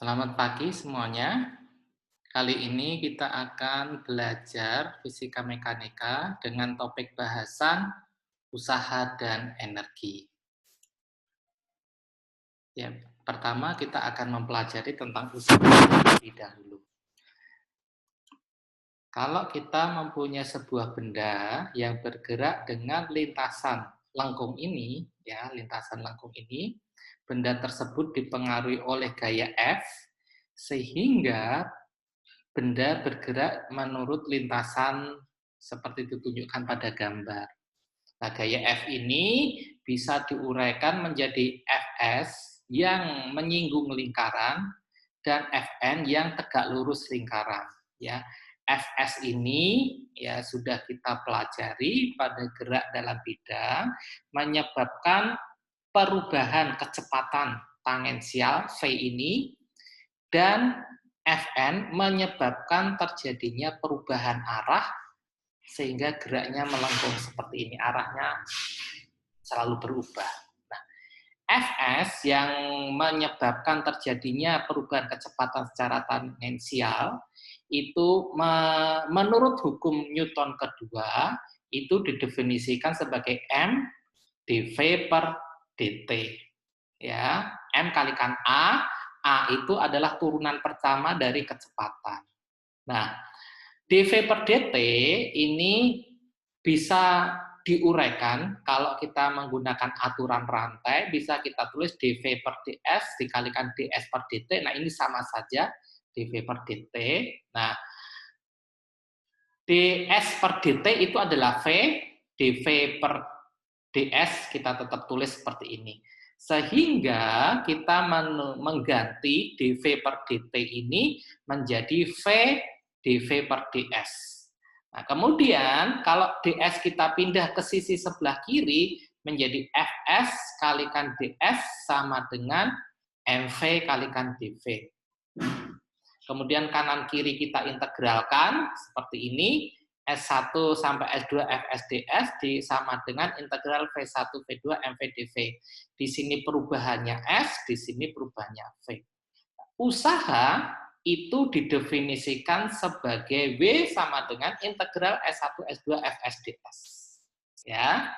Selamat pagi semuanya. Kali ini kita akan belajar fisika mekanika dengan topik bahasan usaha dan energi. Ya, pertama kita akan mempelajari tentang usaha terlebih dahulu. Kalau kita mempunyai sebuah benda yang bergerak dengan lintasan lengkung ini, benda tersebut dipengaruhi oleh gaya F, sehingga benda bergerak menurut lintasan seperti ditunjukkan pada gambar. Nah, gaya F ini bisa diuraikan menjadi Fs yang menyinggung lingkaran dan Fn yang tegak lurus lingkaran. Ya, Fs ini ya sudah kita pelajari pada gerak dalam bidang menyebabkan perubahan kecepatan tangensial V ini dan Fn menyebabkan terjadinya perubahan arah sehingga geraknya melengkung seperti ini, arahnya selalu berubah. Nah, Fs yang menyebabkan terjadinya perubahan kecepatan secara tangensial itu menurut hukum Newton kedua itu didefinisikan sebagai M dV per dt. Ya, M kalikan A itu adalah turunan pertama dari kecepatan. Nah, dV per dt ini bisa diuraikan kalau kita menggunakan aturan rantai, bisa kita tulis dV per ds dikalikan ds per dt. Nah, ini sama saja dV per dt. Nah, ds per dt itu adalah V, dV per ds kita tetap tulis seperti ini. Sehingga kita mengganti dV per dt ini menjadi V dV per ds. Nah, kemudian kalau ds kita pindah ke sisi sebelah kiri menjadi Fs kalikan ds sama dengan mv kalikan dv. Kemudian kanan kiri kita integralkan seperti ini. S1 sampai S2 Fsds sama dengan integral V1 V2 MV dV. Di sini perubahannya S, di sini perubahannya V. Usaha itu didefinisikan sebagai W sama dengan integral S1 S2 Fsds. Ya,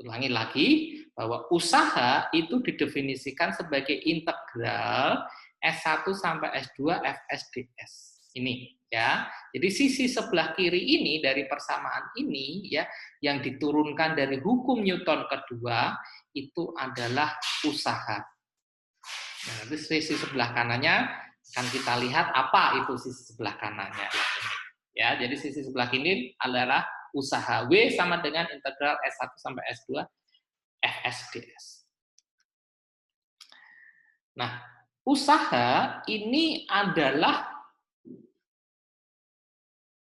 ulangi lagi bahwa usaha itu didefinisikan sebagai integral S1 sampai S2 Fsds. Ini ya. Jadi sisi sebelah kiri ini dari persamaan ini ya yang diturunkan dari hukum Newton kedua itu adalah usaha. Nah, nanti sisi sebelah kanannya akan kita lihat apa itu sisi sebelah kanannya. Ya, jadi sisi sebelah kiri adalah usaha. W sama dengan integral S1 sampai S2 Fsds. Nah, usaha ini adalah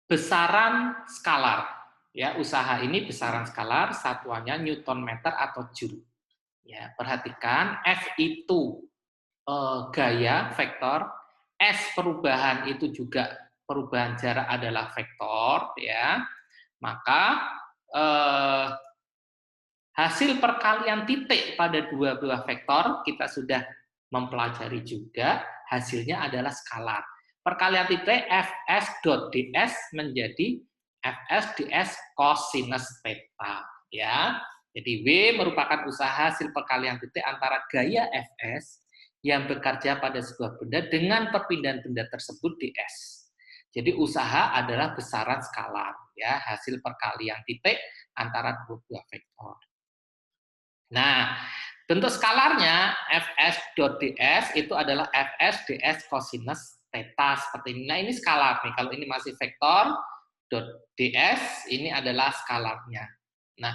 besaran skalar. Ya, usaha ini besaran skalar, satuannya Newton meter atau joule. Ya, perhatikan F itu gaya vektor, S perubahan itu juga perubahan jarak adalah vektor, ya. Maka hasil perkalian titik pada dua buah vektor kita sudah mempelajari juga, hasilnya adalah skalar. Perkalian titik Fs dot ds menjadi Fs ds cosinus theta, ya. Jadi W merupakan usaha hasil perkalian titik antara gaya Fs yang bekerja pada sebuah benda dengan perpindahan benda tersebut ds. Jadi usaha adalah besaran skalar, ya, hasil perkalian titik antara dua buah vektor. Nah, bentuk skalarnya Fs dot ds itu adalah Fs ds cosinus theta seperti ini. Nah, ini skalar nih. Kalau ini masih vektor dot ds, ini adalah skalarnya. Nah,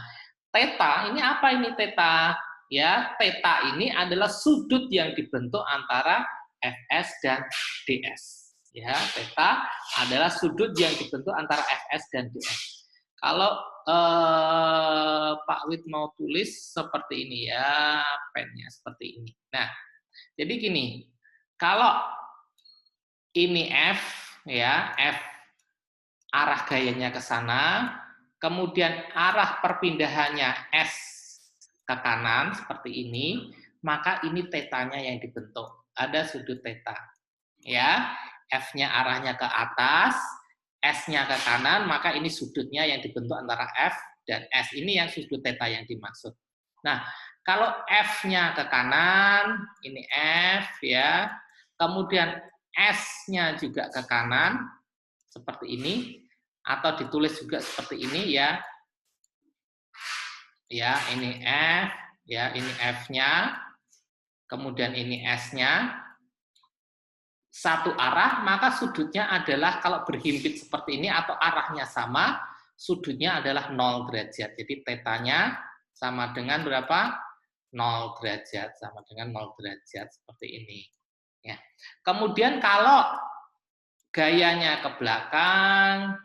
theta ini apa ini theta? Ya, theta ini adalah sudut yang dibentuk antara Fs dan ds. Ya, theta adalah sudut yang dibentuk antara Fs dan ds. Kalau Pak Wid mau tulis seperti ini ya, pennya seperti ini. Nah, jadi gini, kalau ini F ya, F arah gayanya ke sana, kemudian arah perpindahannya S ke kanan seperti ini, maka ini tetanya yang dibentuk. Ada sudut teta. ya, F-nya arahnya ke atas, S-nya ke kanan, maka ini sudutnya yang dibentuk antara F dan S. Ini yang sudut theta yang dimaksud. Nah, kalau F-nya ke kanan, ini F ya, kemudian S-nya juga ke kanan, seperti ini, atau ditulis juga seperti ini ya. Ya, ini F, ya, ini F-nya, kemudian ini S-nya, satu arah, maka sudutnya adalah kalau berhimpit seperti ini atau arahnya sama, sudutnya adalah 0 derajat. Jadi tetanya sama dengan berapa? 0 derajat, sama dengan 0 derajat seperti ini. Ya. Kemudian kalau gayanya ke belakang,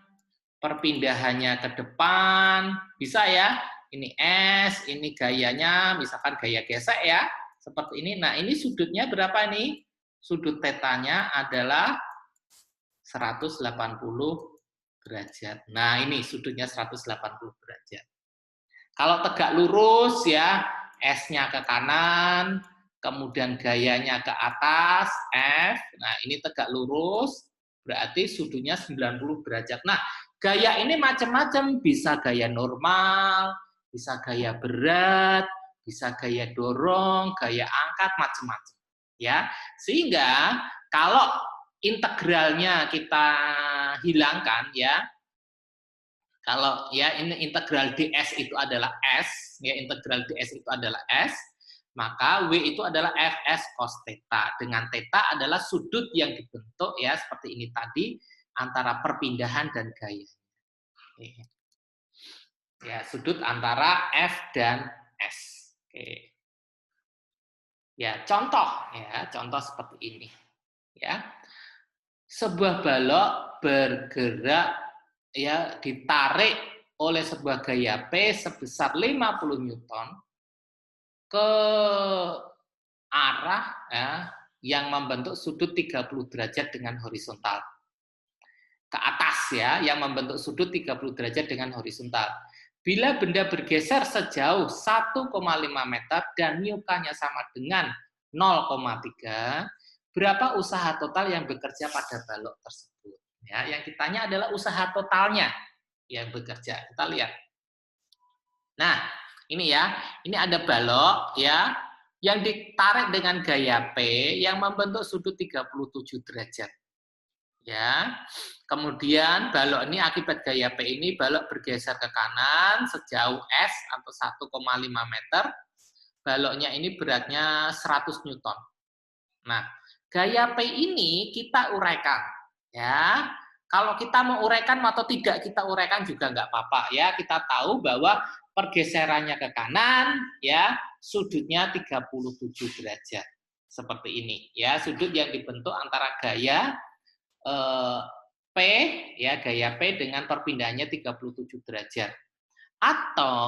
perpindahannya ke depan, bisa ya. Ini S, ini gayanya, misalkan gaya gesek ya, seperti ini. Nah, ini sudutnya berapa nih? Sudut tetanya adalah 180 derajat. Nah, ini sudutnya 180 derajat. Kalau tegak lurus ya, S-nya ke kanan, kemudian gayanya ke atas, F. Nah, ini tegak lurus, berarti sudutnya 90 derajat. Nah, gaya ini macam-macam, bisa gaya normal, bisa gaya berat, bisa gaya dorong, gaya angkat, macam-macam. Ya, sehingga kalau integralnya kita hilangkan ya, kalau ya ini integral ds itu adalah s, ya integral ds itu adalah s, maka w itu adalah fs cos theta. Dengan theta adalah sudut yang dibentuk ya seperti ini tadi antara perpindahan dan gaya. Ya, sudut antara f dan s. Oke. Ya, contoh seperti ini. Ya. Sebuah balok bergerak ya ditarik oleh sebuah gaya P sebesar 50 Newton ke arah ya, yang membentuk sudut 30 derajat dengan horizontal. Ke atas ya, yang membentuk sudut 30 derajat dengan horizontal. Bila benda bergeser sejauh 1,5 meter dan μk-nya sama dengan 0,3, berapa usaha total yang bekerja pada balok tersebut? Ya, yang ditanya adalah usaha totalnya yang bekerja. Kita lihat. Nah, ini ya, ini ada balok ya yang ditarik dengan gaya P yang membentuk sudut 37 derajat. Ya. Kemudian balok ini akibat gaya P ini balok bergeser ke kanan sejauh S atau 1,5 meter. Baloknya ini beratnya 100 Newton. Nah, gaya P ini kita uraikan ya. Kalau kita mau uraikan atau tidak kita uraikan juga nggak apa-apa ya. Kita tahu bahwa pergeserannya ke kanan ya, sudutnya 37 derajat. Seperti ini ya, sudut yang dibentuk antara gaya P ya, gaya P dengan perpindahannya 37 derajat. Atau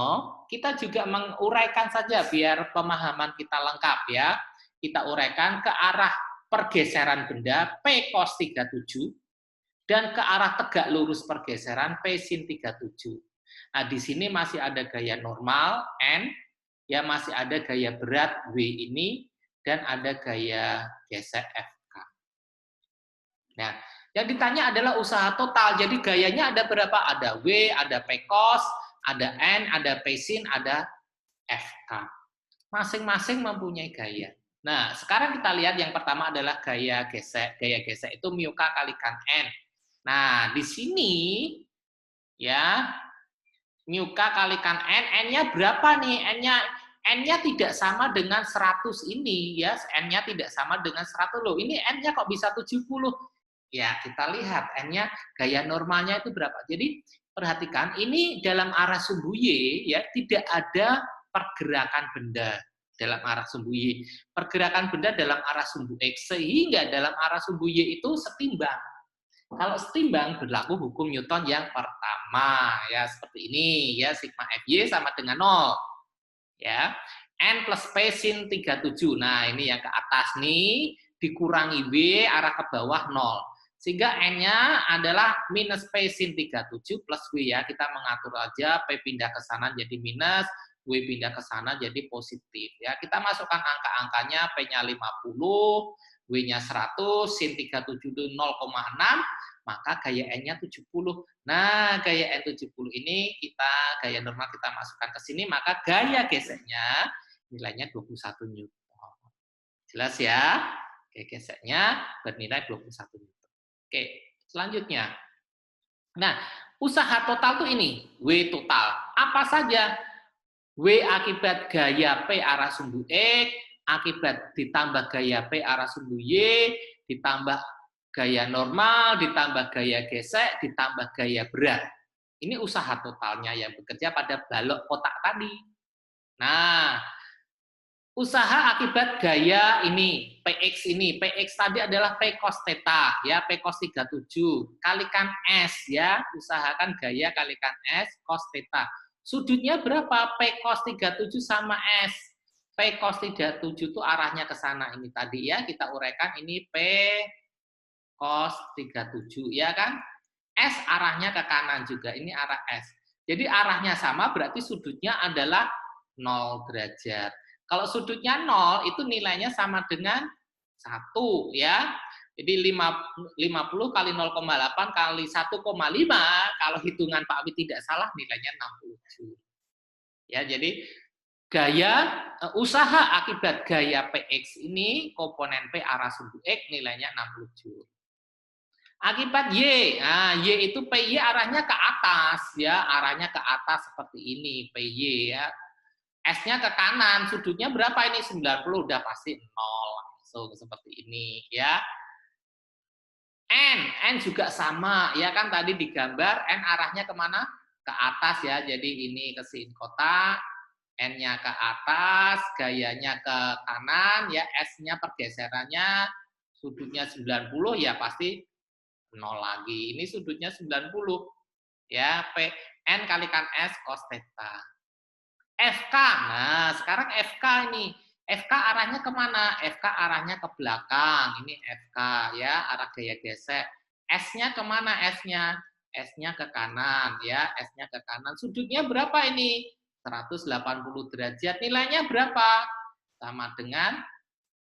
kita juga menguraikan saja biar pemahaman kita lengkap ya. Kita uraikan ke arah pergeseran benda P cos 37 dan ke arah tegak lurus pergeseran P sin 37. Nah, di sini masih ada gaya normal N, ya masih ada gaya berat W ini dan ada gaya gesek FK. Nah, yang ditanya adalah usaha total. Jadi gayanya ada berapa? Ada W, ada P cos, ada N, ada P sin, ada FK. Masing-masing mempunyai gaya. Nah, sekarang kita lihat yang pertama adalah gaya gesek. Gaya gesek itu μk kalikan N. Nah, di sini ya μk kalikan N, N-nya berapa nih? N-nya tidak sama dengan 100 ini ya, N-nya tidak sama dengan 100 loh. Ini N-nya kok bisa 70? Ya, kita lihat N-nya gaya normalnya itu berapa. Jadi perhatikan ini dalam arah sumbu Y ya, tidak ada pergerakan benda dalam arah sumbu Y. Pergerakan benda dalam arah sumbu X sehingga dalam arah sumbu Y itu setimbang. Kalau setimbang berlaku hukum Newton yang pertama ya seperti ini ya, sigma Fy sama dengan 0. Ya. N plus P sin 37. Nah, ini yang ke atas nih dikurangi W arah ke bawah 0. Sehingga N-nya adalah minus P sin 37 plus W ya. Kita mengatur aja P pindah ke sana jadi minus, W pindah ke sana jadi positif ya. Kita masukkan angka-angkanya, P-nya 50, W-nya 100, sin 37 itu 0,6, maka gaya N-nya 70. Nah, gaya N 70 ini gaya normal kita masukkan ke sini, maka gaya geseknya nilainya 21 Newton. Jelas ya? Gaya geseknya bernilai 21 Newton. Oke, selanjutnya. Nah, usaha total tuh ini, W total. Apa saja? W akibat gaya P arah sumbu X, akibat ditambah gaya P arah sumbu Y, ditambah gaya normal, ditambah gaya gesek, ditambah gaya berat. Ini usaha totalnya yang bekerja pada balok kotak tadi. Nah, usaha akibat gaya ini, PX ini. PX tadi adalah P cos theta, ya, P cos 37. Kalikan S, ya. Usahakan gaya kalikan S cos theta. Sudutnya berapa? P cos 37 sama S. P cos 37 itu arahnya ke sana ini tadi, ya. Kita uraikan ini P cos 37, ya kan? S arahnya ke kanan juga, ini arah S. Jadi arahnya sama, berarti sudutnya adalah 0 derajat. Kalau sudutnya 0, itu nilainya sama dengan 1, ya. Jadi 50 kali 0,8 kali 1,5, kalau hitungan Pak Wi tidak salah, nilainya 60 Joule. Ya, jadi usaha akibat gaya PX ini, komponen P arah sumbu X, nilainya 60 Joule. Akibat Y, nah Y itu PY arahnya ke atas, ya, arahnya ke atas seperti ini, PY, ya. S-nya ke kanan, sudutnya berapa ini? 90, udah pasti 0, langsung seperti ini, ya. N juga sama, ya kan tadi digambar, N arahnya kemana? Ke atas, ya, jadi ini ke sin kotak, N-nya ke atas, gayanya ke kanan, ya, S-nya pergeserannya, sudutnya 90, ya pasti 0 lagi. Ini sudutnya 90. Ya, P N kalikan S cos theta. FK. Nah, sekarang FK ini. FK arahnya kemana? FK arahnya ke belakang. Ini FK, ya, arah gaya gesek. S-nya kemana S-nya? S-nya ke kanan, ya, S-nya ke kanan. Sudutnya berapa ini? 180 derajat. Nilainya berapa? Sama dengan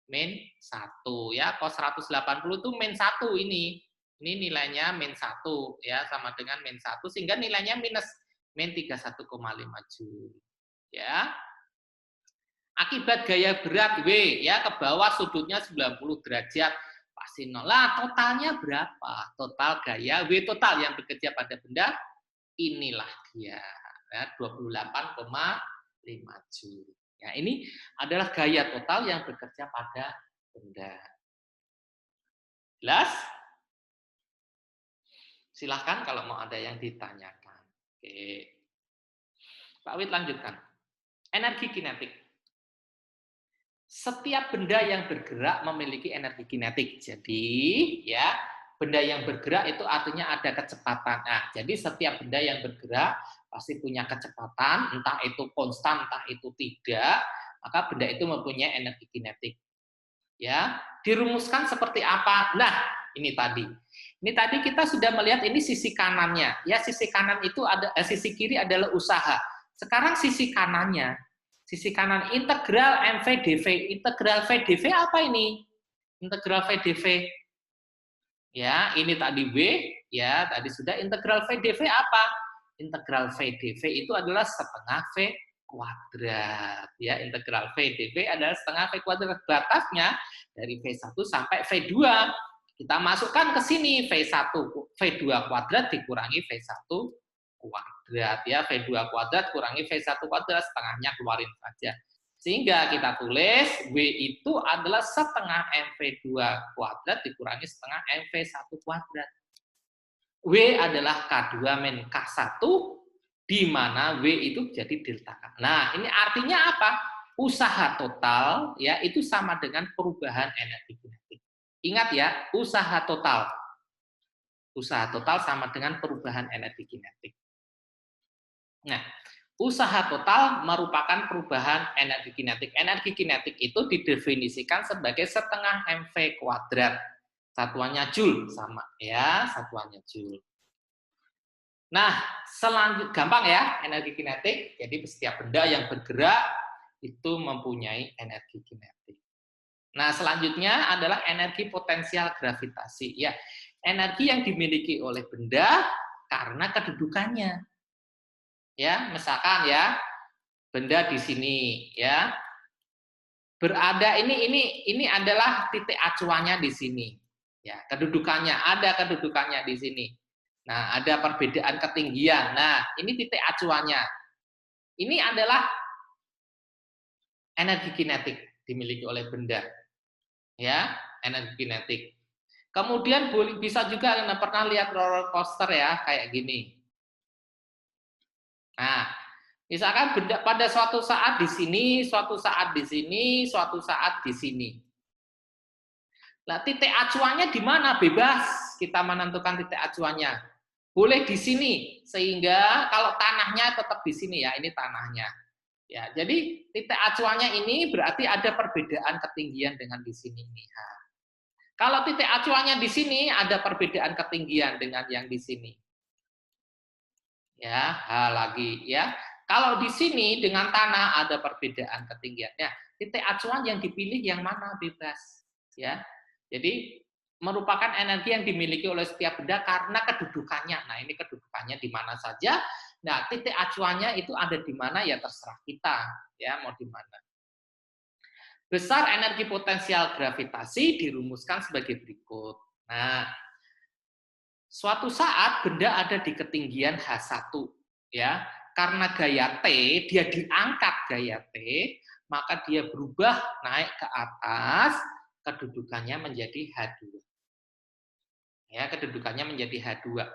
min 1, ya. Cos 180 itu min 1 ini. Ini nilainya min 1, ya, sama dengan min 1, sehingga nilainya minus min 31,5 Joule. Ya. Akibat gaya berat W, ya, ke bawah sudutnya 90 derajat, pasti 0. Lah, totalnya berapa? Total gaya W total yang bekerja pada benda, inilah dia, ya, 28,5 Joule. Ya, ini adalah gaya total yang bekerja pada benda. Jelas? Silahkan kalau mau ada yang ditanyakan. Oke. Pak Wid lanjutkan. Energi kinetik. Setiap benda yang bergerak memiliki energi kinetik. Jadi, ya, benda yang bergerak itu artinya ada kecepatan. Nah, jadi setiap benda yang bergerak pasti punya kecepatan, entah itu konstan, entah itu tidak, maka benda itu mempunyai energi kinetik. Ya, dirumuskan seperti apa? Nah, ini tadi. Ini tadi kita sudah melihat ini sisi kanannya. Ya, sisi kanan itu sisi kiri adalah usaha. Sekarang sisi kanannya. Sisi kanan integral MV dV. Integral V dV apa ini? Integral V dV. Ya, ini tadi W, ya, tadi sudah. Integral V dV apa? Integral V dV itu adalah setengah V kuadrat, ya. Integral V dV adalah setengah V kuadrat. Batasnya dari V1 sampai V2. Kita masukkan ke sini V1, V2 kuadrat dikurangi V1 kuadrat, ya. V2 kuadrat kurangi V1 kuadrat, setengahnya keluarin saja. Sehingga kita tulis W itu adalah setengah MV2 kuadrat dikurangi setengah MV1 kuadrat. W adalah K2 min K1, di mana W itu jadi delta K. Nah, ini artinya apa? Usaha total, ya, itu sama dengan perubahan energi kinetik. Ingat ya, usaha total. Usaha total sama dengan perubahan energi kinetik. Nah, usaha total merupakan perubahan energi kinetik. Energi kinetik itu didefinisikan sebagai setengah MV kuadrat. Satuannya Joule, sama, ya, satuannya Joule. Nah, selanjutnya gampang ya energi kinetik. Jadi setiap benda yang bergerak itu mempunyai energi kinetik. Nah, selanjutnya adalah energi potensial gravitasi. Ya, energi yang dimiliki oleh benda karena kedudukannya. Ya, misalkan ya, benda di sini ya. Berada ini adalah titik acuannya di sini. Ya, kedudukannya di sini. Nah, ada perbedaan ketinggian. Nah, ini titik acuannya. Ini adalah energi kinetik dimiliki oleh benda. Ya, energi kinetik. Kemudian bisa juga pernah lihat roller coaster ya, kayak gini. Nah, misalkan benda pada suatu saat di sini, suatu saat di sini, suatu saat di sini. Nah, titik acuannya di mana? Bebas kita menentukan titik acuannya. Boleh di sini, sehingga kalau tanahnya tetap di sini ya, ini tanahnya. Ya, jadi titik acuannya ini berarti ada perbedaan ketinggian dengan di sini nih. Nah, kalau titik acuannya di sini ada perbedaan ketinggian dengan yang di sini. Ya, lagi ya. Kalau di sini dengan tanah ada perbedaan ketinggiannya. Titik acuan yang dipilih yang mana bebas, ya. Jadi merupakan energi yang dimiliki oleh setiap benda karena kedudukannya. Nah, ini kedudukannya di mana saja. Nah, titik acuannya itu ada di mana ya terserah kita, ya mau di mana. Besar energi potensial gravitasi dirumuskan sebagai berikut. Nah, suatu saat benda ada di ketinggian H1, ya. Karena gaya T, dia diangkat gaya T, maka dia berubah naik ke atas, kedudukannya menjadi H2. Ya, kedudukannya menjadi H2.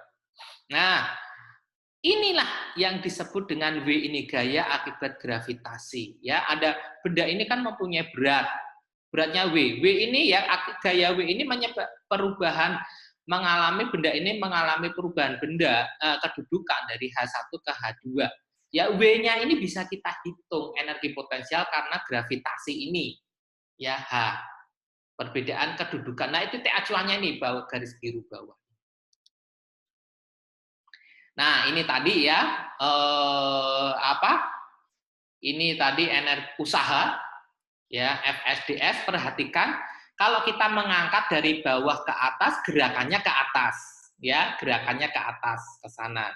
Nah, inilah yang disebut dengan W ini gaya akibat gravitasi. Ya, ada benda ini kan mempunyai berat. Beratnya W. W ini ya gaya W ini menyebabkan perubahan benda ini mengalami perubahan kedudukan dari H1 ke H2. Ya, W-nya ini bisa kita hitung energi potensial karena gravitasi ini. Ya, H. Perbedaan kedudukan. Nah, itu titik acuannya nih, bawah garis biru bawah. Nah, ini tadi ya Ini tadi energi usaha ya, FSDS. Perhatikan kalau kita mengangkat dari bawah ke atas, gerakannya ke atas, ya, gerakannya ke atas ke sana.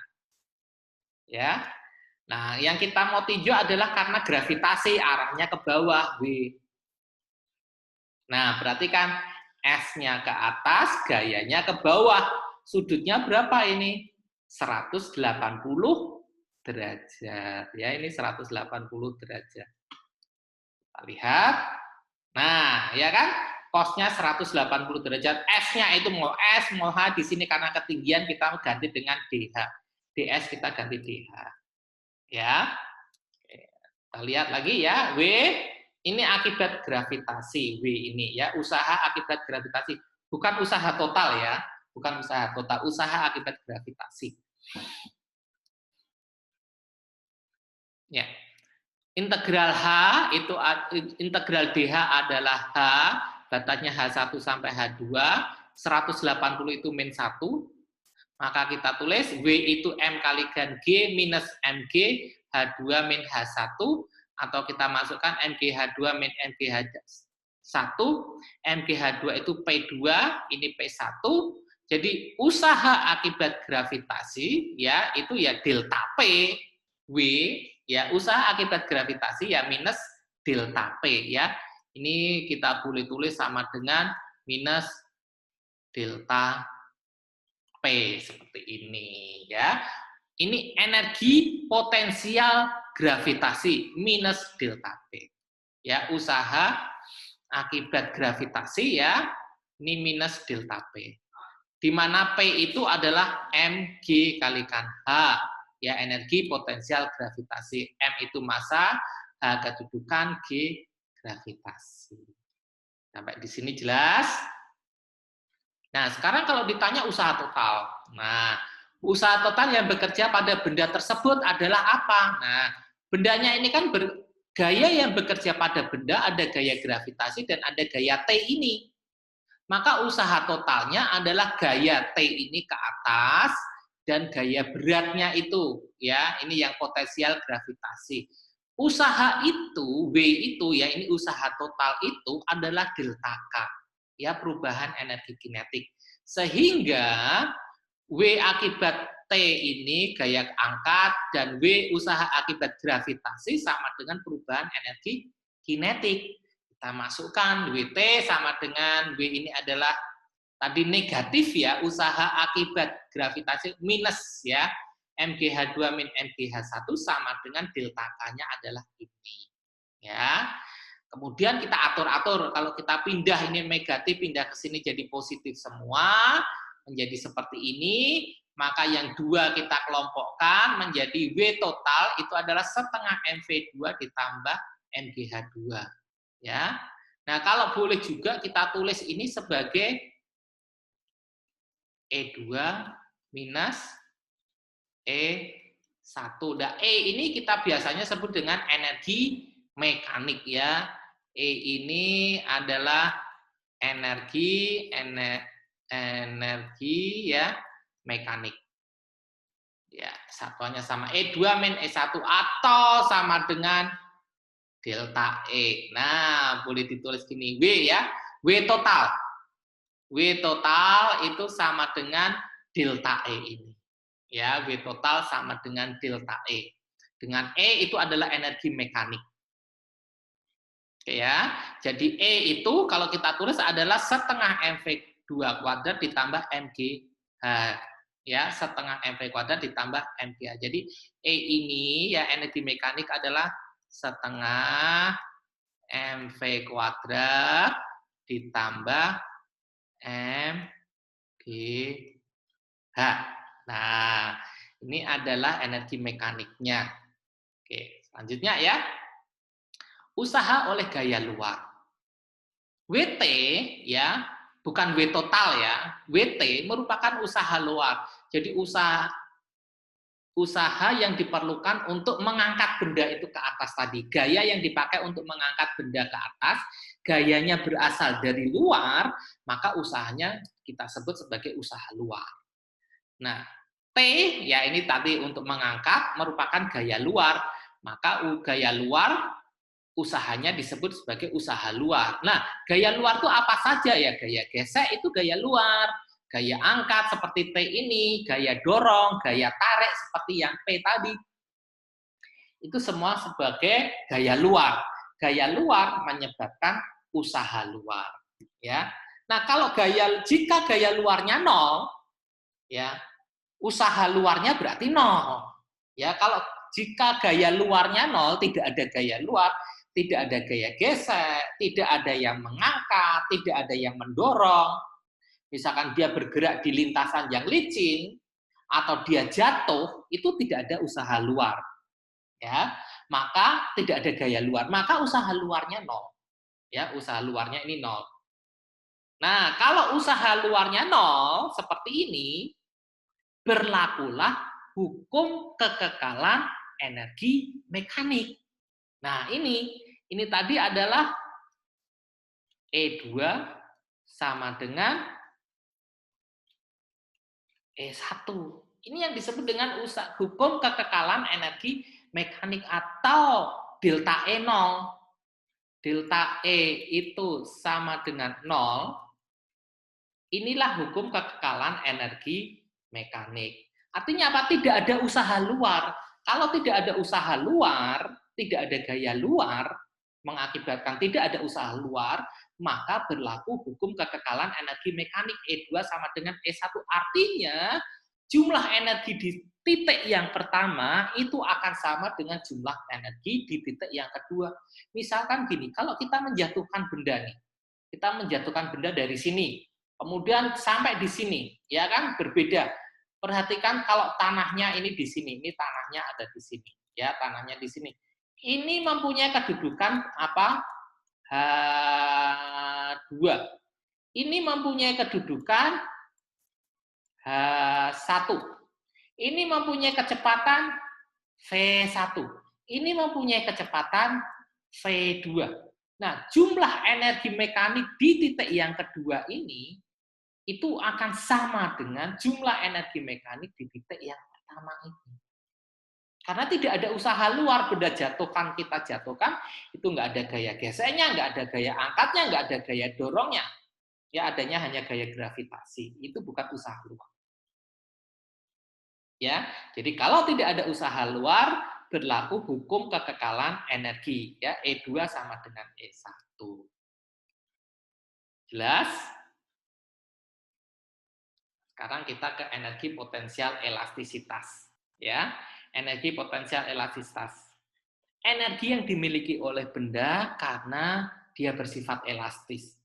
Ya. Nah, yang kita mau tinjau adalah karena gravitasi arahnya ke bawah, W. Nah, berarti kan S-nya ke atas, gayanya ke bawah. Sudutnya berapa ini? 180 derajat. Ya, ini 180 derajat. Kita lihat. Nah, ya kan? Cos-nya 180 derajat. S-nya itu mau S, mau H. Di sini karena ketinggian kita ganti dengan DH. DS kita ganti DH. Ya. Kita lihat lagi ya. W, ini akibat gravitasi. W ini ya. Usaha akibat gravitasi. Bukan usaha total ya. Bukan usaha total. Usaha akibat gravitasi. Ya. Integral H itu integral DH adalah H, batasnya H1 sampai H2, 180 itu min 1, maka kita tulis W itu M kalikan G minus MG, H2 min H1, atau kita masukkan MGH2 min MGH1, MGH2 itu P2, ini P1, jadi usaha akibat gravitasi ya itu ya delta P, W, ya usaha akibat gravitasi ya minus delta P ya. Ini kita boleh tulis sama dengan minus delta P seperti ini ya. Ini energi potensial gravitasi minus delta P. Ya, usaha akibat gravitasi ya ini minus delta P. Di mana P itu adalah mg kalikan H. Ya, energi potensial gravitasi. M itu massa, H kedudukan, G gravitasi. Sampai di sini jelas? Nah, sekarang kalau ditanya usaha total. Nah, usaha total yang bekerja pada benda tersebut adalah apa? Nah, bendanya ini kan gaya yang bekerja pada benda ada gaya gravitasi dan ada gaya T ini. Maka usaha totalnya adalah gaya T ini ke atas dan gaya beratnya itu ya, ini yang potensial gravitasi. Usaha itu, W itu ya, ini usaha total itu adalah delta K, ya, perubahan energi kinetik. Sehingga W akibat T ini gaya angkat dan W usaha akibat gravitasi sama dengan perubahan energi kinetik. Kita masukkan WT sama dengan W ini adalah tadi negatif ya, usaha akibat gravitasi minus ya, MGH2 min MGH1 sama dengan delta K-nya adalah ini. Ya. Kemudian kita atur-atur, kalau kita pindah ini negatif, pindah ke sini jadi positif semua, menjadi seperti ini, maka yang dua kita kelompokkan menjadi W total itu adalah setengah MV2 ditambah MGH2. Ya. Nah, kalau boleh juga kita tulis ini sebagai E2 minus E1. Nah, E ini kita biasanya sebut dengan energi mekanik ya. E ini adalah energi ya mekanik. Ya, satuannya sama E2 min E1 atau sama dengan delta E. Nah, boleh ditulis gini, W ya. W total. W total itu sama dengan delta E ini. Ya, W total sama dengan delta E. Dengan E itu adalah energi mekanik. Oke ya. Jadi E itu kalau kita tulis adalah setengah MV2 kuadrat ditambah MGH. Ya, setengah MV kuadrat ditambah MGH. Jadi E ini ya energi mekanik adalah setengah MV kuadrat ditambah MGH. Nah, ini adalah energi mekaniknya. Oke, selanjutnya ya. Usaha oleh gaya luar. WT ya, bukan W total ya. WT merupakan usaha luar. Jadi usaha yang diperlukan untuk mengangkat benda itu ke atas tadi. Gaya yang dipakai untuk mengangkat benda ke atas, gayanya berasal dari luar, maka usahanya kita sebut sebagai usaha luar. Nah, T ya ini tadi untuk mengangkat merupakan gaya luar, maka gaya luar usahanya disebut sebagai usaha luar. Nah, gaya luar itu apa saja ya? Gaya gesek itu gaya luar, gaya angkat seperti T ini, gaya dorong, gaya tarik seperti yang P tadi. Itu semua sebagai gaya luar. Gaya luar menyebabkan usaha luar, ya. Nah, kalau jika gaya luarnya 0, ya, usaha luarnya berarti 0. Ya, kalau jika gaya luarnya 0, tidak ada gaya luar, tidak ada gaya gesek, tidak ada yang mengangkat, tidak ada yang mendorong. Misalkan dia bergerak di lintasan yang licin atau dia jatuh, itu tidak ada usaha luar. Ya, maka tidak ada gaya luar, maka usaha luarnya 0. Ya, usaha luarnya ini 0. Nah, kalau usaha luarnya 0 seperti ini, berlakulah hukum kekekalan energi mekanik. Nah, ini tadi adalah E2 sama dengan E1. Ini yang disebut dengan hukum kekekalan energi mekanik atau delta E 0. Delta E itu sama dengan 0. Inilah hukum kekekalan energi mekanik. Artinya apa? Tidak ada usaha luar. Kalau tidak ada usaha luar, tidak ada gaya luar, mengakibatkan tidak ada usaha luar, maka berlaku hukum kekekalan energi mekanik E2 sama dengan E1. Artinya, jumlah energi di titik yang pertama itu akan sama dengan jumlah energi di titik yang kedua. Misalkan gini, kalau kita menjatuhkan benda nih, kita menjatuhkan benda dari sini, kemudian sampai di sini, ya kan berbeda. Perhatikan kalau tanahnya ini di sini, ini tanahnya ada di sini, ya tanahnya di sini. Ini mempunyai kedudukan apa? H2. Ini mempunyai kedudukan H1. Ini mempunyai kecepatan V1. Ini mempunyai kecepatan V2. Nah, jumlah energi mekanik di titik yang kedua ini itu akan sama dengan jumlah energi mekanik di titik yang pertama ini. Karena tidak ada usaha luar, benda jatuhkan, kita jatuhkan, itu nggak ada gaya geseknya, nggak ada gaya angkatnya, nggak ada gaya dorongnya. Ya adanya hanya gaya gravitasi. Itu bukan usaha luar. Ya, jadi kalau tidak ada usaha luar, berlaku hukum kekekalan energi. Ya, E2 sama dengan E1. Jelas? Sekarang kita ke energi potensial elastisitas. Ya, energi potensial elastisitas. Energi yang dimiliki oleh benda karena dia bersifat elastis.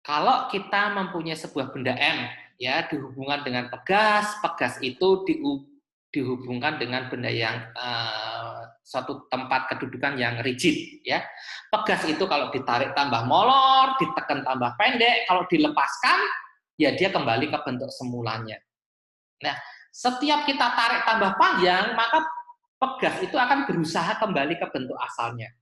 Kalau kita mempunyai sebuah benda M, ya dihubungkan dengan pegas, pegas itu dihubungkan dengan benda yang suatu tempat kedudukan yang rigid, ya. Pegas itu kalau ditarik tambah molor, ditekan tambah pendek, kalau dilepaskan, ya dia kembali ke bentuk semulanya. Nah, setiap kita tarik tambah panjang, maka pegas itu akan berusaha kembali ke bentuk asalnya.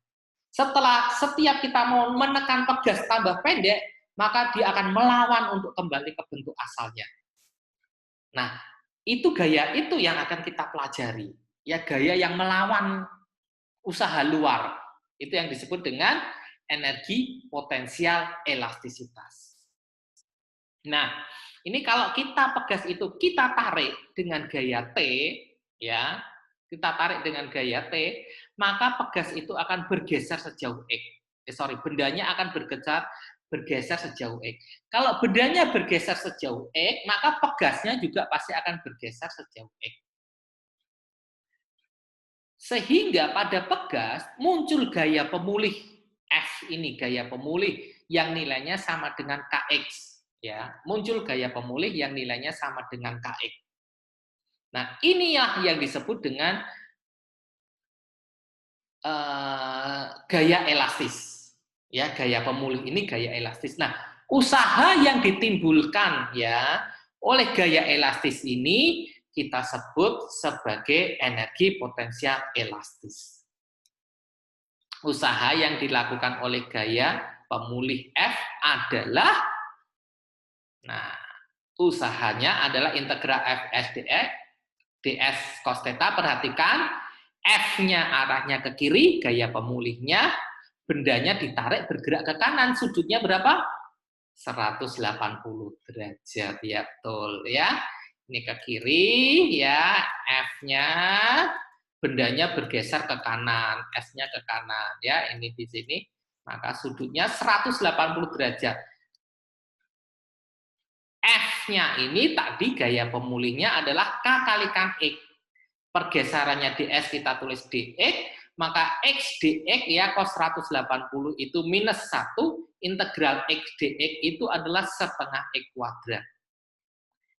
Setelah setiap kita mau menekan pegas tambah pendek, maka dia akan melawan untuk kembali ke bentuk asalnya. Nah, itu gaya itu yang akan kita pelajari. Ya, gaya yang melawan usaha luar. Itu yang disebut dengan energi potensial elastisitas. Nah, ini kalau kita pegas itu kita tarik dengan gaya T, ya, kita tarik dengan gaya T, maka pegas itu akan bergeser sejauh X. Bendanya akan bergeser sejauh X. Kalau bendanya bergeser sejauh X, maka pegasnya juga pasti akan bergeser sejauh X. Sehingga pada pegas muncul gaya pemulih F ini, gaya pemulih yang nilainya sama dengan Kx. Ya, muncul gaya pemulih yang nilainya sama dengan Kx. Nah, inilah yang disebut dengan gaya elastis. Ya, gaya pemulih ini gaya elastis. Nah, usaha yang ditimbulkan ya oleh gaya elastis ini kita sebut sebagai energi potensial elastis. Usaha yang dilakukan oleh gaya pemulih F adalah, nah, usahanya adalah integral Fs ds cos theta. Perhatikan, F-nya arahnya ke kiri, gaya pemulihnya, bendanya ditarik bergerak ke kanan, sudutnya berapa? 180 derajat, ya betul ya. Ini ke kiri ya, F-nya, bendanya bergeser ke kanan, S-nya ke kanan ya, ini di sini, maka sudutnya 180 derajat. F-nya ini tadi gaya pemulihnya adalah K kalikan X. Pergeserannya ds kita tulis dx, maka x dx ya cos 180 itu minus 1, integral x dx itu adalah setengah x kuadrat.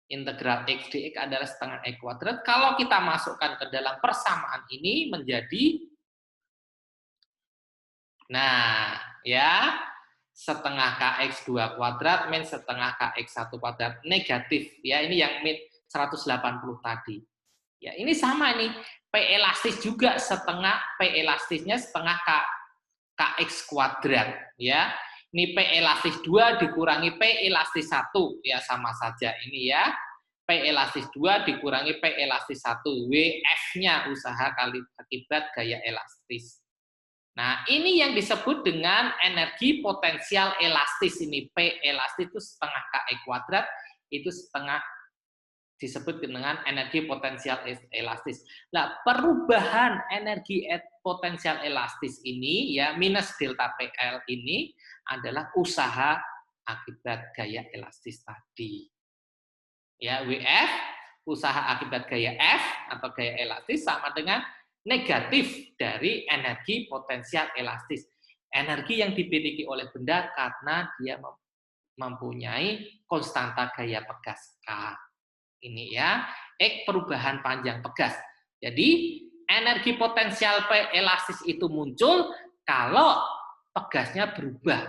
Integral x dx adalah setengah x kuadrat. Kalau kita masukkan ke dalam persamaan ini menjadi, nah ya, setengah kx2 kuadrat min setengah kx1 kuadrat negatif. Ya, ini yang min 180 tadi. Ya, ini sama nih. P elastis juga setengah, P elastisnya setengah kx kuadrat ya. Ini P elastis 2 dikurangi P elastis 1 ya, sama saja ini ya. P elastis 2 dikurangi P elastis 1. WF-nya usaha kali akibat gaya elastis. Nah, ini yang disebut dengan energi potensial elastis ini. P elastis itu setengah kx kuadrat, itu setengah, disebut dengan energi potensial elastis. Nah, perubahan energi potensial elastis ini ya minus delta PL ini adalah usaha akibat gaya elastis tadi. Ya, WF usaha akibat gaya F atau gaya elastis sama dengan negatif dari energi potensial elastis. Energi yang dimiliki oleh benda karena dia mempunyai konstanta gaya pegas K. Ini ya, X perubahan panjang pegas. Jadi, energi potensial P elastis itu muncul kalau pegasnya berubah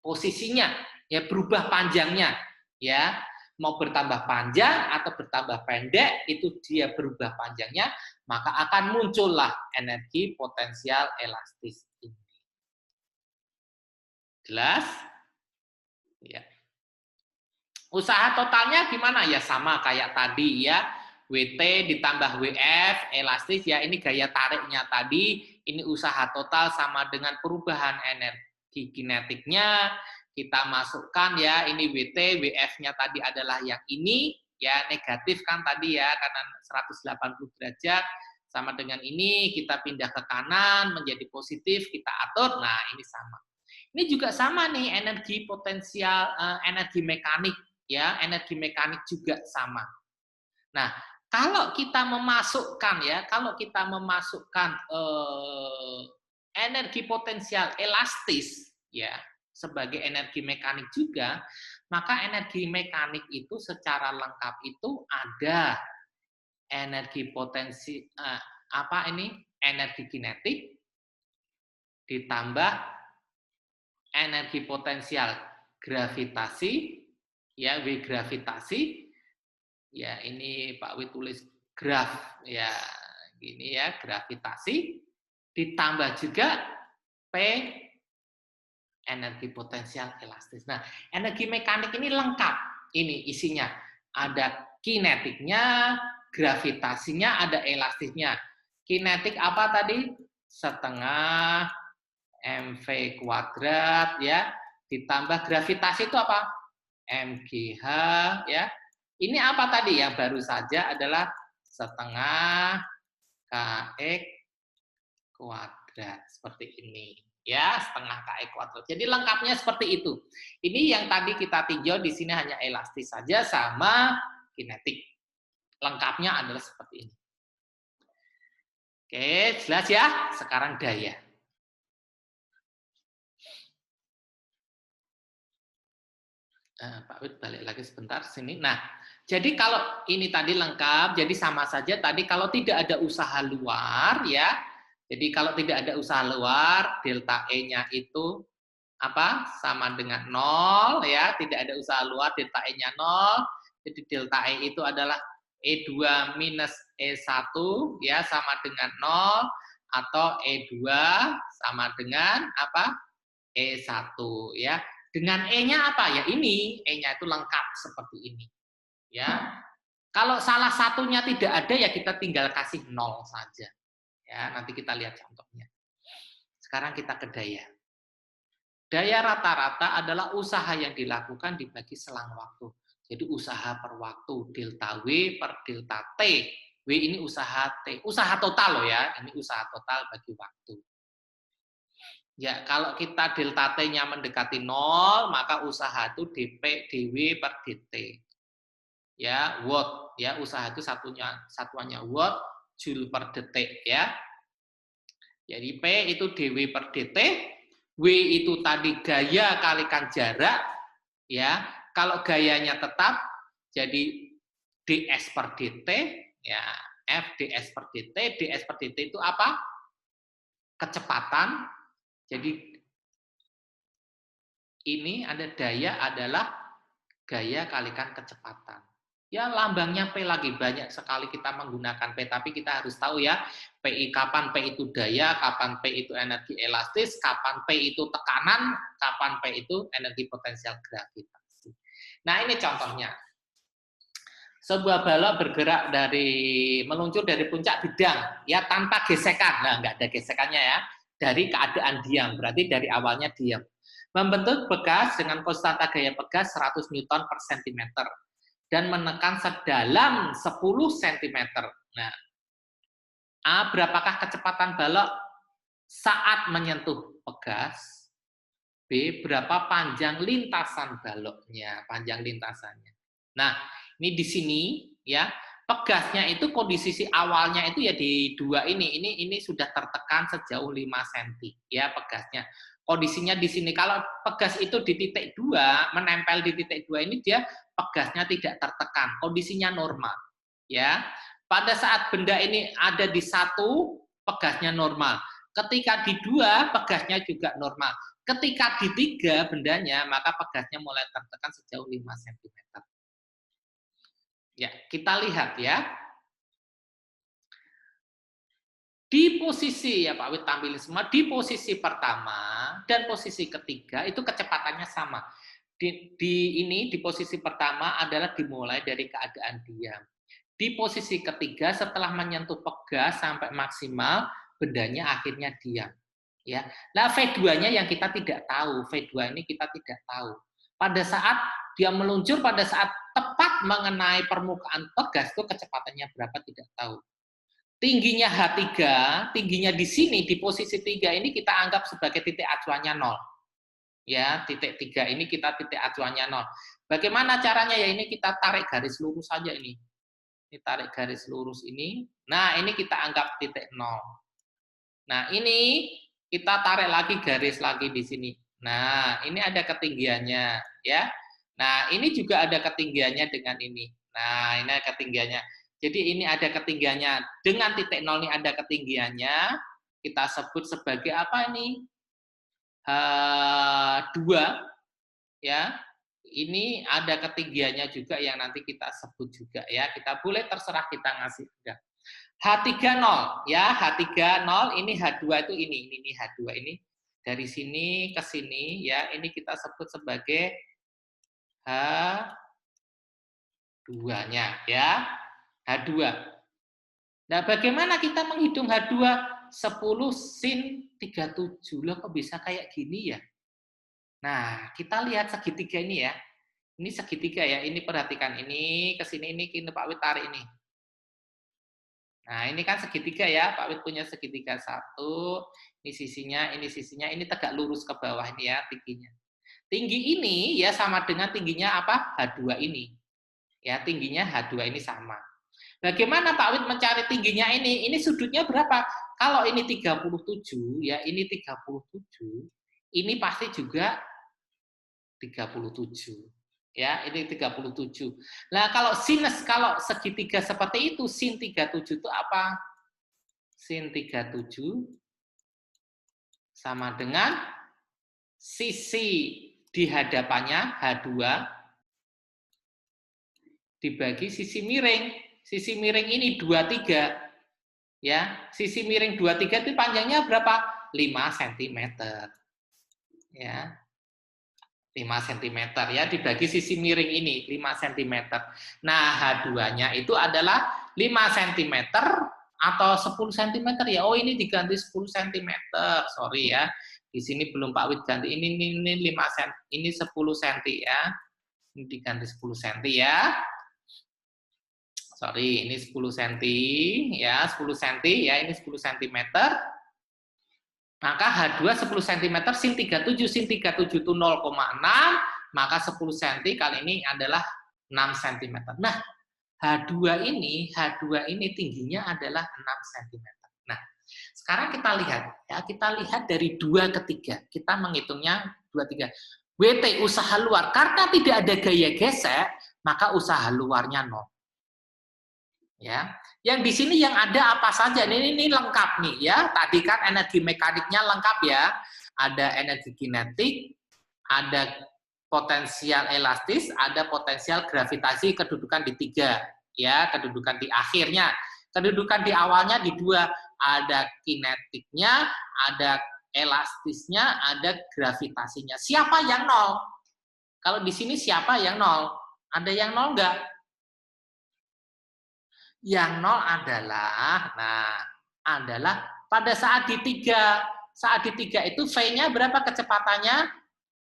posisinya, ya berubah panjangnya, ya mau bertambah panjang atau bertambah pendek, itu dia berubah panjangnya, maka akan muncullah energi potensial elastis ini. Jelas? Ya. Usaha totalnya gimana? Ya sama kayak tadi ya. WT ditambah WF, elastis ya, ini gaya tariknya tadi, ini usaha total sama dengan perubahan energi kinetiknya, kita masukkan ya, ini WT, WF-nya tadi adalah yang ini, ya negatif kan tadi ya, karena 180 derajat, sama dengan ini, kita pindah ke kanan, menjadi positif, kita atur, nah ini sama. Ini juga sama nih, energi potensial, energi mekanik, ya, energi mekanik juga sama. Nah, kalau kita memasukkan energi potensial elastis ya sebagai energi mekanik juga, maka energi mekanik itu secara lengkap itu ada energi energi kinetik ditambah energi potensial gravitasi ya, W gravitasi. Ya, ini Pak Wi tulis graf ya, gini ya, gravitasi ditambah juga P energi potensial elastis. Nah, energi mekanik ini lengkap. Ini isinya ada kinetiknya, gravitasinya, ada elastisnya. Kinetik apa tadi? Setengah mv kuadrat ya, ditambah gravitasi itu apa? mgh ya. Ini apa tadi yang baru saja adalah setengah kx kuadrat seperti ini ya, setengah kx kuadrat. Jadi lengkapnya seperti itu. Ini yang tadi kita tinjau di sini hanya elastis saja sama kinetik. Lengkapnya adalah seperti ini. Oke, jelas ya? Sekarang daya. Pak Wid balik lagi sebentar sini. Nah, jadi kalau ini tadi lengkap, jadi sama saja tadi kalau tidak ada usaha luar ya. Jadi kalau tidak ada usaha luar, delta E-nya itu apa? Sama dengan 0 ya, tidak ada usaha luar, delta E-nya 0. Jadi delta E itu adalah E2 minus E1 ya, sama dengan 0 atau E2 sama dengan apa? E1 ya. Dengan E-nya apa? Ya ini, E-nya itu lengkap seperti ini. Ya. Kalau salah satunya tidak ada ya kita tinggal kasih 0 saja. Ya, nanti kita lihat contohnya. Sekarang kita ke daya. Daya rata-rata adalah usaha yang dilakukan dibagi selang waktu. Jadi usaha per waktu, delta W per delta T. W ini usaha T, usaha total loh ya, ini usaha total bagi waktu. Ya, kalau kita delta T-nya mendekati 0, maka usaha itu dP dW per dt. Ya, watt ya, usaha itu satuannya watt joule per detik ya. Jadi P itu dW per dt, W itu tadi gaya kalikan jarak ya. Kalau gayanya tetap jadi ds per dt ya, F ds per dt, ds per dt itu apa? Kecepatan. Jadi ini ada daya adalah gaya kalikan kecepatan. Ya lambangnya P lagi, banyak sekali kita menggunakan P, tapi kita harus tahu ya, PI kapan P itu daya, kapan P itu energi elastis, kapan P itu tekanan, kapan P itu energi potensial gravitasi. Nah ini contohnya. Sebuah balok bergerak meluncur dari puncak bidang, ya tanpa gesekan. Nah nggak ada gesekannya ya, dari keadaan diam, berarti dari awalnya diam. Membentuk pegas dengan konstanta gaya pegas 100 Newton per cm dan menekan sedalam 10 cm. Nah, A, berapakah kecepatan balok saat menyentuh pegas? B, berapa panjang lintasan baloknya, panjang lintasannya. Nah, ini di sini ya, pegasnya itu kondisi awalnya itu ya di dua ini sudah tertekan sejauh 5 cm ya pegasnya. Kondisinya di sini kalau pegas itu di titik 2, menempel di titik 2 ini dia pegasnya tidak tertekan, kondisinya normal. Ya. Pada saat benda ini ada di 1, pegasnya normal. Ketika di 2, pegasnya juga normal. Ketika di 3 bendanya, maka pegasnya mulai tertekan sejauh 5 cm. Ya, kita lihat ya. Di posisi ya Pak Wid tampilin semua, di posisi pertama dan posisi ketiga itu kecepatannya sama. Di posisi pertama adalah dimulai dari keadaan diam. Di posisi ketiga setelah menyentuh pegas sampai maksimal, bendanya akhirnya diam. Ya. Nah, V2-nya yang kita tidak tahu. V2 ini kita tidak tahu. Pada saat dia meluncur, pada saat tepat mengenai permukaan pegas, itu kecepatannya berapa tidak tahu. Tingginya H3, tingginya di sini, di posisi 3 ini kita anggap sebagai titik acuannya 0. Ya, titik 3 ini kita titik acuannya 0. Bagaimana caranya? Ya ini kita tarik garis lurus saja ini. Ini tarik garis lurus ini. Nah, ini kita anggap titik 0. Nah, ini kita tarik lagi garis lagi di sini. Nah, ini ada ketinggiannya, ya. Nah, ini juga ada ketinggiannya dengan ini. Nah, ini ada ketinggiannya. Jadi ini ada ketinggiannya. Dengan titik 0 ini ada ketinggiannya. Kita sebut sebagai apa ini? H2, ya. Ini ada ketinggiannya juga yang nanti kita sebut juga, ya. Kita boleh terserah kita ngasih juga. H30, ya, H30, ini H2 itu ini H2 ini dari sini ke sini, ya, ini kita sebut sebagai H2-nya, ya, H2. Nah, bagaimana kita menghitung H2? 10 sin 37, loh kok bisa kayak gini ya? Nah, kita lihat segitiga ini ya, ini segitiga ya, ini perhatikan, ini ke sini, ini Pak Wid tarik ini. Nah, ini kan segitiga ya, Pak Wid punya segitiga satu, ini sisinya, ini tegak lurus ke bawah ini ya, tingginya. Tinggi ini ya sama dengan tingginya apa? H2 ini. Ya, tingginya H2 ini sama. Bagaimana Pak Wid mencari tingginya ini? Ini sudutnya berapa? Kalau ini 37, ya ini 37, ini pasti juga 37. Ya, ini 37. Nah, kalau sinus, kalau segitiga seperti itu, sin 37 itu apa? Sin 37 sama dengan sisi di hadapannya H2 dibagi sisi miring. Sisi miring ini 23. Ya, sisi miring 23 itu panjangnya berapa? 5 cm. Ya. 5 cm ya, dibagi sisi miring ini 5 cm. Nah, H2-nya itu adalah 5 cm atau 10 cm ya. Oh, ini diganti 10 cm. Sorry ya. Di sini belum Pak Wid ganti. Ini 5 cm, ini 10 cm ya. Ini diganti 10 cm ya. Sorry, ini 10 cm ya, 10 cm ya, ini 10 cm. Maka H2 10 cm sin 37, sin 37 itu 0,6, maka 10 cm kali ini adalah 6 cm. Nah, H2 ini tingginya adalah 6 cm. Nah, sekarang kita lihat dari 2 ke 3. Kita menghitungnya 2 3. WT usaha luar karena tidak ada gaya gesek, maka usaha luarnya 0. Ya, yang di sini yang ada apa saja? Ini lengkap nih ya. Tadi kan energi mekaniknya lengkap ya. Ada energi kinetik, ada potensial elastis, ada potensial gravitasi. Kedudukan di 3 ya. Kedudukan di akhirnya, kedudukan di awalnya di 2. Ada kinetiknya, ada elastisnya, ada gravitasinya. Siapa yang 0? Kalau di sini siapa yang 0? Ada yang 0 enggak? Yang 0 adalah pada saat di 3. Saat di 3 itu V-nya berapa kecepatannya?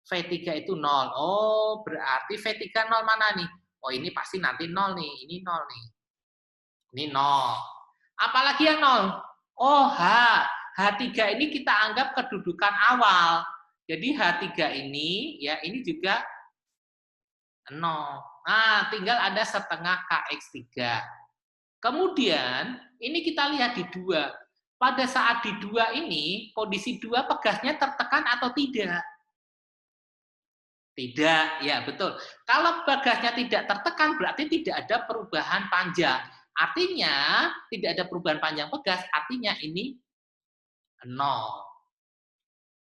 V3 itu 0. Oh, berarti V3 0 mana nih? Oh, ini pasti nanti 0 nih. Ini 0 nih. Ini 0. Apalagi yang 0? Oh, H3 ini kita anggap kedudukan awal. Jadi H3 ini, ya ini juga 0. Nah, tinggal ada setengah KX3. Kemudian, ini kita lihat di 2. Pada saat di 2 ini, kondisi 2 pegasnya tertekan atau tidak? Tidak, ya betul. Kalau pegasnya tidak tertekan, berarti tidak ada perubahan panjang. Artinya, tidak ada perubahan panjang pegas, artinya ini 0.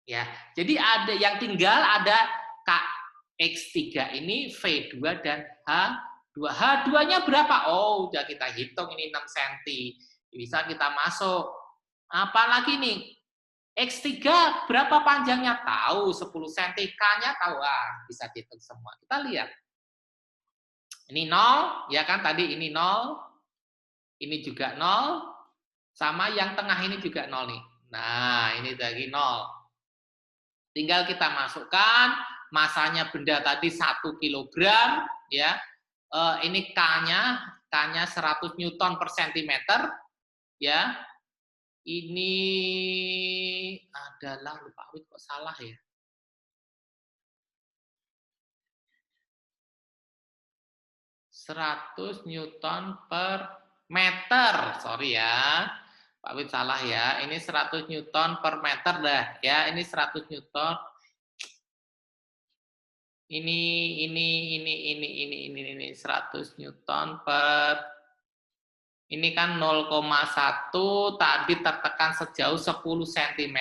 Ya, jadi ada yang tinggal ada KX3 ini V2 dan H2. H2-nya berapa? Oh, udah kita hitung ini 6 cm. Bisa kita masuk. Apalagi nih? X3 berapa panjangnya? Tahu, 10 cm. K-nya tahu, bisa dihitung semua. Kita lihat. Ini 0, ya kan tadi ini 0. Ini juga 0, sama yang tengah ini juga 0 nih. Nah, ini lagi 0. Tinggal kita masukkan masanya benda tadi 1 kilogram, ya. Ini K-nya 100 Newton per sentimeter, ya. Ini adalah, lupa kok salah ya. 100 Newton per meter, sorry ya. Pak Wid salah ya. Ini 100 Newton per meter dah, ya. Ini 100 Newton. Ini 100 Newton per, ini kan 0,1 tadi tertekan sejauh 10 cm.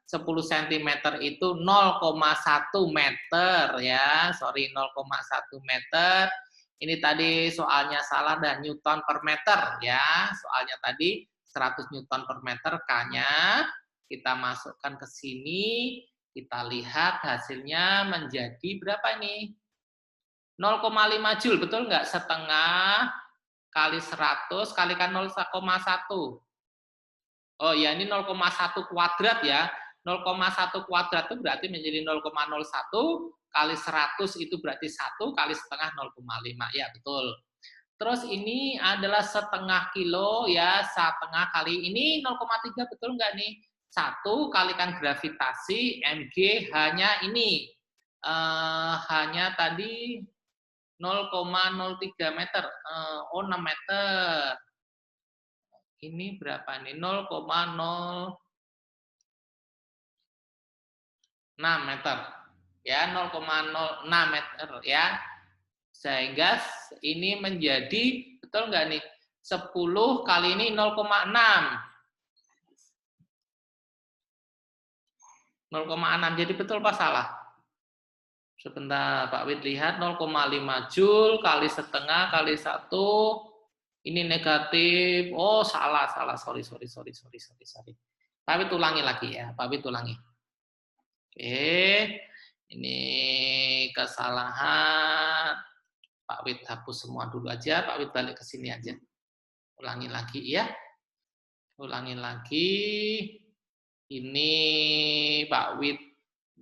10 cm itu 0,1 meter ya. Sorry, 0,1 meter. Ini tadi soalnya salah dan Newton per meter ya. Soalnya tadi 100 Newton per meter K-nya. Kita masukkan ke sini. Kita lihat hasilnya menjadi berapa ini? 0,5 Joule, betul nggak? Setengah kali 100 kalikan 0,1. Oh ya, ini 0,1 kuadrat ya. 0,1 kuadrat itu berarti menjadi 0,01 kali 100 itu berarti 1 kali setengah 0,5. Ya, betul. Terus ini adalah setengah kilo ya, setengah kali ini 0,3, betul nggak nih? 1 kalikan gravitasi mg hanya ini. Hanya tadi 0,03 meter. 6 meter. Ini berapa nih? 0,06 meter. Ya, 0,06 meter ya. Sehingga ini menjadi, betul nggak nih? 10 kali ini 0,6. 0,6. Jadi betul apa salah? Sebentar, Pak Wid lihat 0,5 Joule kali setengah kali 1. Ini negatif. Oh, salah. Sorry. Pak Wid ulangi lagi ya. Pak Wid ulangi. Oke. Ini kesalahan. Pak Wid hapus semua dulu aja. Pak Wid balik ke sini aja. Ulangi lagi ya. Ulangi lagi. Ini Pak Wid.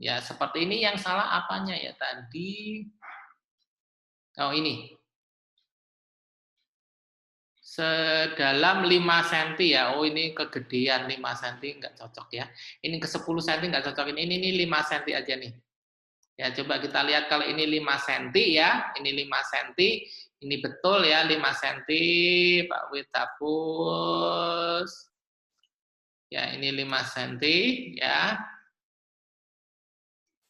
Ya, seperti ini yang salah apanya ya tadi? Oh, ini. Sedalam 5 cm ya. Oh, ini kegedean 5 cm nggak cocok ya. Ini ke 10 cm nggak cocok. Ini 5 cm aja nih. Ya, coba kita lihat kalau ini 5 cm ya. Ini 5 cm. Ini betul ya 5 cm. Pak Wid hapus. Ya, ini 5 cm ya.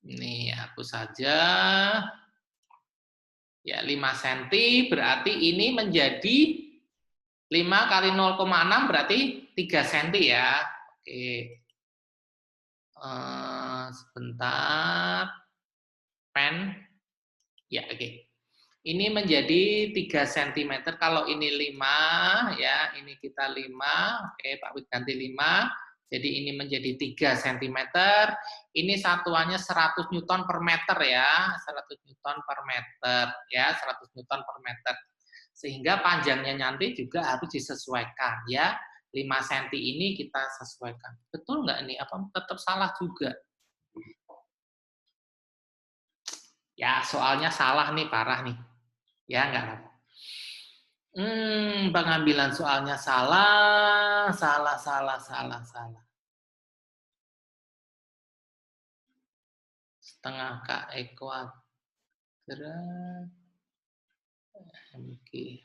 Ini hapus saja. Ya, 5 cm berarti ini menjadi 5 kali 0,6 berarti 3 cm ya. Oke. Sebentar. Pen. Ya, oke. Ini menjadi 3 cm. Kalau ini 5, ya, ini kita 5. Oke, Pak Wid ganti 5. Jadi ini menjadi 3 cm. Ini satuannya 100 Newton per meter ya. 100 Newton per meter. Ya, 100 Newton per meter. Sehingga panjangnya nanti juga harus disesuaikan ya. 5 cm ini kita sesuaikan. Betul nggak nih? Apa tetap salah juga? Ya, soalnya salah nih, parah nih. Ya, nggak apa-apa. Pengambilan soalnya salah. Setengah KE kuadrat. MG.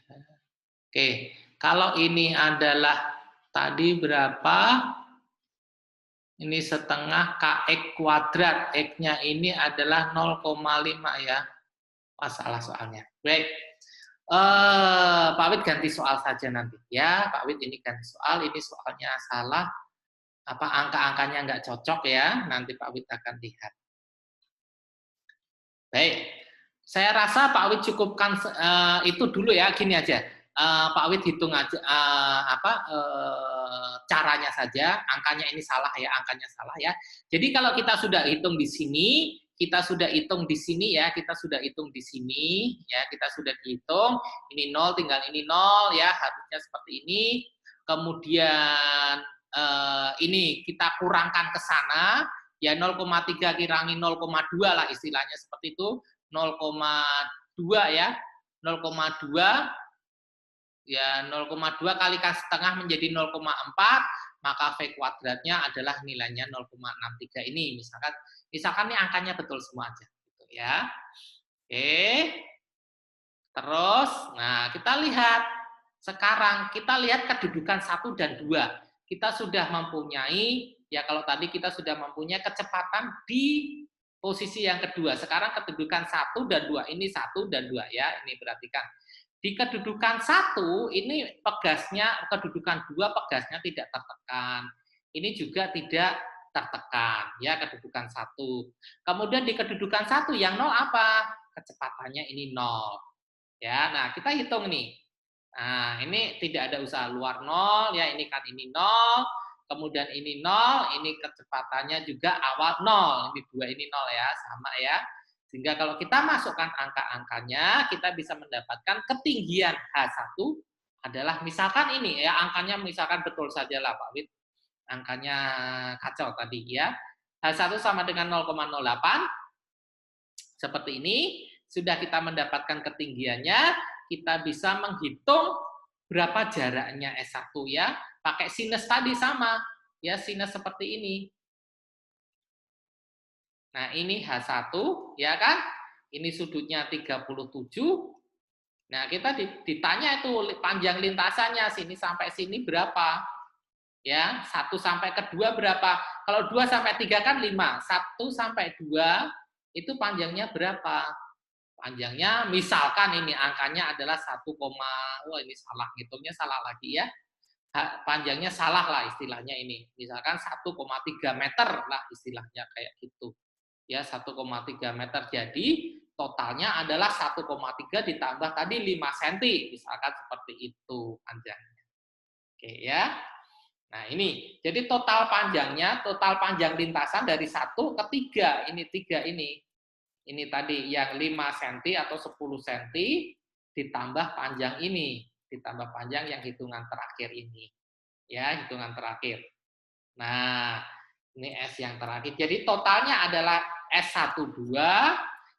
Oke, kalau ini adalah tadi berapa? Ini setengah KX kuadrat. X-nya ini adalah 0,5 ya. Wah, salah soalnya. Baik. Pak Wid ganti soal saja nanti ya. Pak Wid ini ganti soal. Ini soalnya salah. Apa angka-angkanya nggak cocok ya. Nanti Pak Wid akan lihat. Baik. Saya rasa Pak Wid cukupkan itu dulu ya. Gini aja. Pak Wid hitung aja caranya saja, angkanya ini salah ya, angkanya salah ya. Jadi kalau kita sudah hitung di sini, kita sudah hitung di sini ya, kita sudah hitung di sini ya, kita sudah dihitung, ini 0 tinggal ini 0 ya, harusnya seperti ini. Kemudian ini kita kurangkan ke sana, ya 0,3 kurangi 0,2 lah istilahnya seperti itu, 0,2 ya, 0,2 ya 0,2 kalikan setengah menjadi 0,4, maka V kuadratnya adalah nilainya 0,63 ini. Misalkan ini angkanya betul semua aja gitu ya. Oke. Terus, nah kita lihat sekarang kita lihat kedudukan 1 dan 2. Kita sudah mempunyai ya kalau tadi kita sudah mempunyai kecepatan di posisi yang kedua. Sekarang kedudukan 1 dan 2. Ini 1 dan 2 ya. Ini perhatikan. Di kedudukan 1 ini pegasnya, kedudukan 2 pegasnya tidak tertekan. Ini juga tidak tertekan ya kedudukan 1. Kemudian di kedudukan 1 yang 0 apa? Kecepatannya ini 0. Ya, nah kita hitung nih. Nah, ini tidak ada usaha luar 0 ya, ini kan ini 0, kemudian ini 0, ini kecepatannya juga awal 0. Ini 2 ini 0 ya, sama ya. Sehingga kalau kita masukkan angka-angkanya, kita bisa mendapatkan ketinggian H1 adalah misalkan ini ya, angkanya misalkan betul saja lah Pak Wid. Angkanya kacau tadi ya. H1 sama dengan 0,08. Seperti ini, sudah kita mendapatkan ketinggiannya, kita bisa menghitung berapa jaraknya S1 ya. Pakai sinus tadi sama, ya sinus seperti ini. Nah, ini H1, ya kan? Ini sudutnya 37. Nah, kita ditanya itu panjang lintasannya, sini sampai sini berapa? Ya, 1 sampai ke 2 berapa? Kalau 2 sampai 3 kan 5. 1 sampai 2 itu panjangnya berapa? Panjangnya misalkan ini angkanya adalah 1, wah ini salah, ngitungnya salah lagi ya. Panjangnya salah lah istilahnya ini. Misalkan 1,3 meter lah istilahnya kayak gitu. Ya 1,3 meter. Jadi totalnya adalah 1,3 ditambah tadi 5 cm. Misalkan seperti itu panjangnya. Oke ya. Nah ini, jadi total panjangnya, total panjang lintasan dari 1 ke 3. Ini 3 ini. Ini tadi yang 5 cm atau 10 cm ditambah panjang ini. Ditambah panjang yang hitungan terakhir ini. Ya, hitungan terakhir. Nah, ini S yang terakhir. Jadi totalnya adalah S12.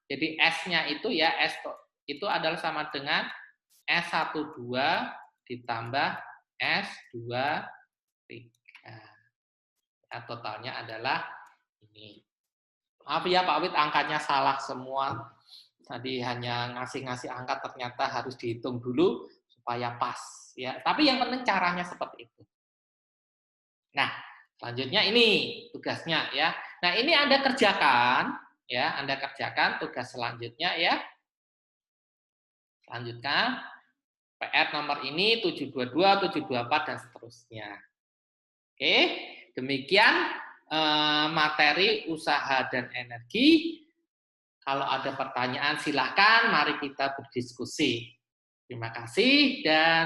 Jadi S-nya itu ya, S itu adalah sama dengan S12 ditambah S23. Nah, totalnya adalah ini. Maaf ya Pak Wid, angkanya salah semua. Tadi hanya ngasih-ngasih angka, ternyata harus dihitung dulu supaya pas. Ya, tapi yang penting caranya seperti itu. Nah, selanjutnya ini tugasnya ya. Nah, ini Anda kerjakan ya, Anda kerjakan tugas selanjutnya ya. Lanjutkan PR nomor ini 722, 724 dan seterusnya. Oke, demikian materi usaha dan energi. Kalau ada pertanyaan silakan, mari kita berdiskusi. Terima kasih dan